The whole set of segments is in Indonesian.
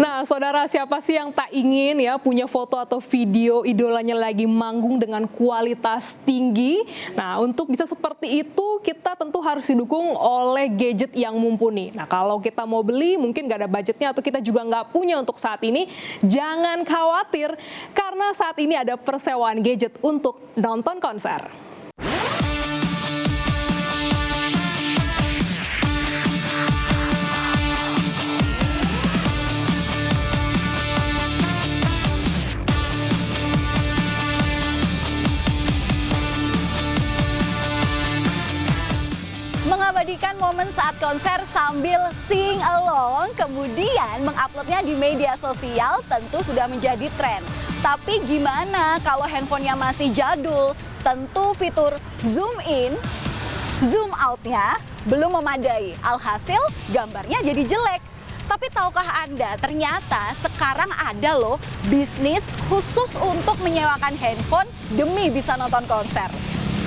Nah, saudara, siapa sih yang tak ingin ya punya foto atau video idolanya lagi manggung dengan kualitas tinggi? Nah, untuk bisa seperti itu kita tentu harus didukung oleh gadget yang mumpuni. Nah, kalau kita mau beli mungkin nggak ada budgetnya atau kita juga nggak punya untuk saat ini, jangan khawatir karena saat ini ada persewaan gadget untuk nonton konser. Mengabadikan momen saat konser sambil sing along, kemudian menguploadnya di media sosial tentu sudah menjadi tren. Tapi gimana kalau handphonenya masih jadul? Tentu fitur zoom in, zoom outnya belum memadai. Alhasil gambarnya jadi jelek. Tapi tahukah Anda, ternyata sekarang ada loh bisnis khusus untuk menyewakan handphone demi bisa nonton konser.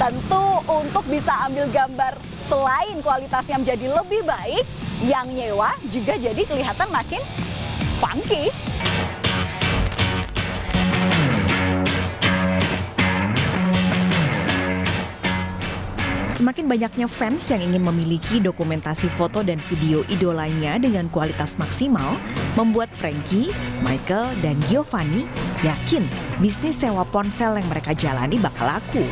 Tentu untuk bisa ambil gambar selain kualitasnya menjadi lebih baik, yang nyewa juga jadi kelihatan makin funky. Semakin banyaknya fans yang ingin memiliki dokumentasi foto dan video idolanya dengan kualitas maksimal, membuat Frankie, Michael, dan Giovanni yakin bisnis sewa ponsel yang mereka jalani bakal laku.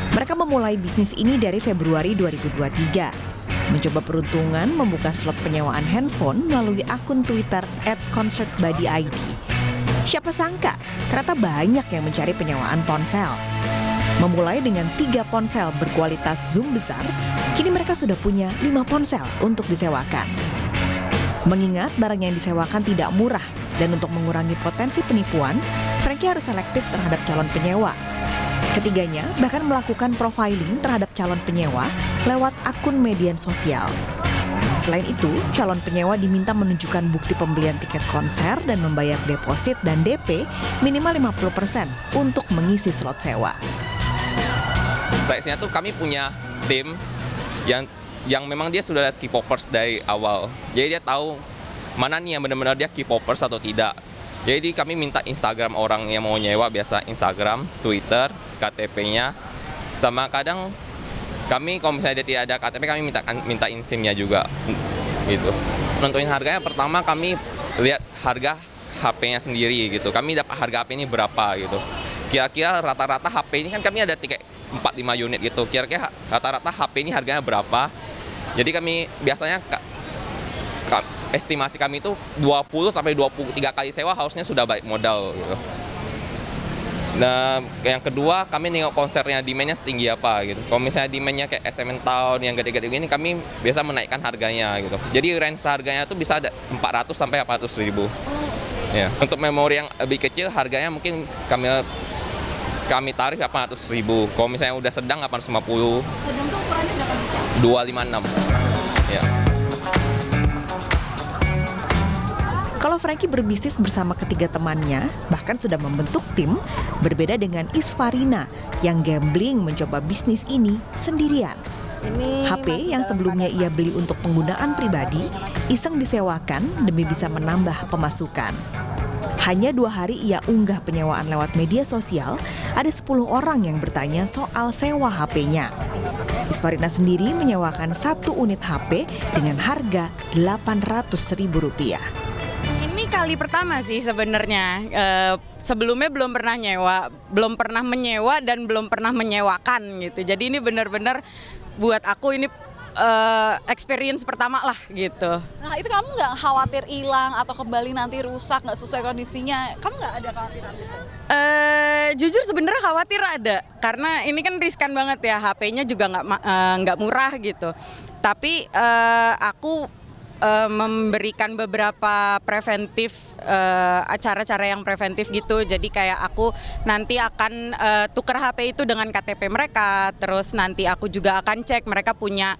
Mereka memulai bisnis ini dari Februari 2023. Mencoba peruntungan membuka slot penyewaan handphone melalui akun Twitter @concertbuddyid. Siapa sangka, ternyata banyak yang mencari penyewaan ponsel. Memulai dengan 3 ponsel berkualitas zoom besar, kini mereka sudah punya 5 ponsel untuk disewakan. Mengingat barang yang disewakan tidak murah dan untuk mengurangi potensi penipuan, Frankie harus selektif terhadap calon penyewa. Ketiganya bahkan melakukan profiling terhadap calon penyewa lewat akun media sosial. Selain itu, calon penyewa diminta menunjukkan bukti pembelian tiket konser dan membayar deposit dan DP minimal 50% untuk mengisi slot sewa. Size-nya tuh kami punya tim yang memang dia sudah K-popers dari awal. Jadi dia tahu mana nih yang benar-benar dia K-popers atau tidak. Jadi kami minta Instagram orang yang mau nyewa, biasa Instagram, Twitter, KTP-nya. Sama kadang kami kalau misalnya dia tidak ada KTP, kami minta SIM-nya juga gitu. Nentuin harganya pertama kami lihat harga HP-nya sendiri gitu. Kami dapat harga HP ini berapa gitu. Kira-kira rata-rata HP ini kan kami ada tiket 4-5 unit gitu. Kira-kira rata-rata HP ini harganya berapa. Jadi kami biasanya estimasi kami itu 20-23 kali sewa harusnya sudah balik modal gitu. Nah, yang kedua kami nengok konsernya demand-nya setinggi apa gitu. Kalau misalnya demand-nya kayak SM Town yang gede-gede ini, kami biasa menaikkan harganya gitu. Jadi range harganya tuh bisa ada 400 sampai 800 ribu. Ya. Untuk memori yang lebih kecil harganya mungkin kami tarik 800 ribu. Kalau misalnya udah sedang 850. Sedang tuh ukurannya berapa? 256. Ya. Kalau Frankie berbisnis bersama ketiga temannya, bahkan sudah membentuk tim, berbeda dengan Isfarina yang gambling mencoba bisnis ini sendirian. HP yang sebelumnya ia beli untuk penggunaan pribadi, iseng disewakan demi bisa menambah pemasukan. Hanya 2 hari ia unggah penyewaan lewat media sosial, ada 10 orang yang bertanya soal sewa HP-nya. Isfarina sendiri menyewakan 1 unit HP dengan harga Rp800.000. Ini kali pertama sih sebenarnya. Sebelumnya belum pernah nyewa, belum pernah menyewa dan belum pernah menyewakan gitu. Jadi ini benar-benar buat aku ini experience pertama lah gitu. Nah, itu kamu nggak khawatir hilang atau kembali nanti rusak nggak sesuai kondisinya? Kamu nggak ada khawatiran itu? Jujur sebenarnya khawatir ada, karena ini kan riskan banget ya, HP-nya juga nggak murah gitu. Tapi aku memberikan beberapa preventif, acara-acara yang preventif gitu. Jadi kayak aku nanti akan tukar HP itu dengan KTP mereka. Terus nanti aku juga akan cek mereka punya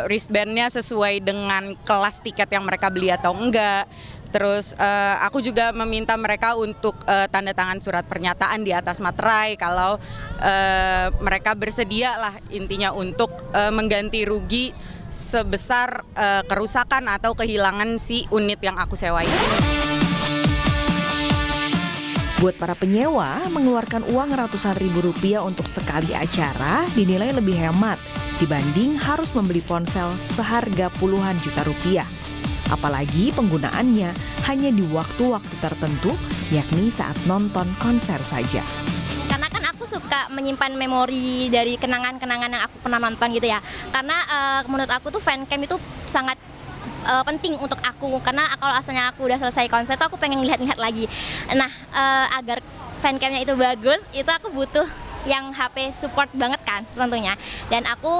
wristband-nya sesuai dengan kelas tiket yang mereka beli atau enggak. Terus aku juga meminta mereka untuk tanda tangan surat pernyataan di atas materai kalau mereka bersedia lah intinya untuk mengganti rugi sebesar kerusakan atau kehilangan si unit yang aku sewa ini. Buat para penyewa, mengeluarkan uang ratusan ribu rupiah untuk sekali acara dinilai lebih hemat dibanding harus membeli ponsel seharga puluhan juta rupiah. Apalagi penggunaannya hanya di waktu-waktu tertentu, yakni saat nonton konser saja. Karena kan aku suka menyimpan memori dari kenangan-kenangan yang aku pernah nonton gitu ya. Karena menurut aku tuh fancam itu sangat penting untuk aku, karena kalau asalnya aku udah selesai konser tuh aku pengen lihat-lihat lagi. Nah, agar fancamnya itu bagus, itu aku butuh yang HP support banget kan tentunya. Dan aku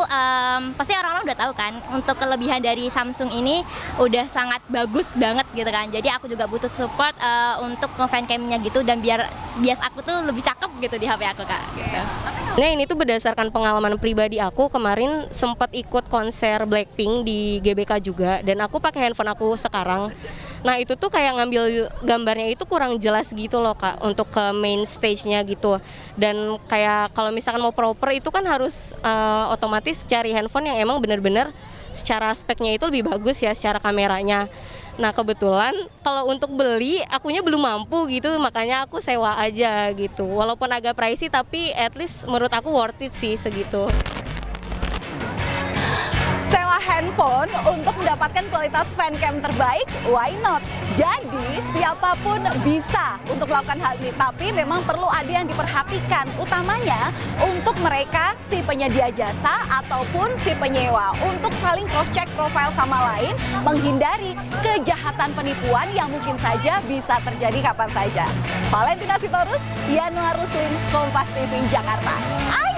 pasti orang-orang udah tahu kan, untuk kelebihan dari Samsung ini udah sangat bagus banget gitu kan. Jadi aku juga butuh support untuk nge-fancamnya gitu, dan biar bias aku tuh lebih cakep gitu di HP aku Kak. Gitu. Nah, ini tuh berdasarkan pengalaman pribadi aku, kemarin sempat ikut konser Blackpink di GBK juga, dan aku pakai handphone aku sekarang. Nah, itu tuh kayak ngambil gambarnya itu kurang jelas gitu loh Kak, untuk ke main stage-nya gitu. Dan kayak kalau misalkan mau proper itu kan harus otomatis cari handphone yang emang bener-bener secara speknya itu lebih bagus ya, secara kameranya. Nah, kebetulan kalau untuk beli akunya belum mampu gitu, makanya aku sewa aja gitu. Walaupun agak pricey tapi at least menurut aku worth it sih segitu. Sewa handphone untuk mendapatkan kualitas fancam terbaik, why not? Jadi siapapun bisa untuk melakukan hal ini, tapi memang perlu ada yang diperhatikan, utamanya untuk mereka si penyedia jasa ataupun si penyewa, untuk saling cross check profile sama lain, menghindari kejahatan penipuan yang mungkin saja bisa terjadi kapan saja. Valentina Sitorus, Yanuar Ruslim, Kompas TV Jakarta. Ayo!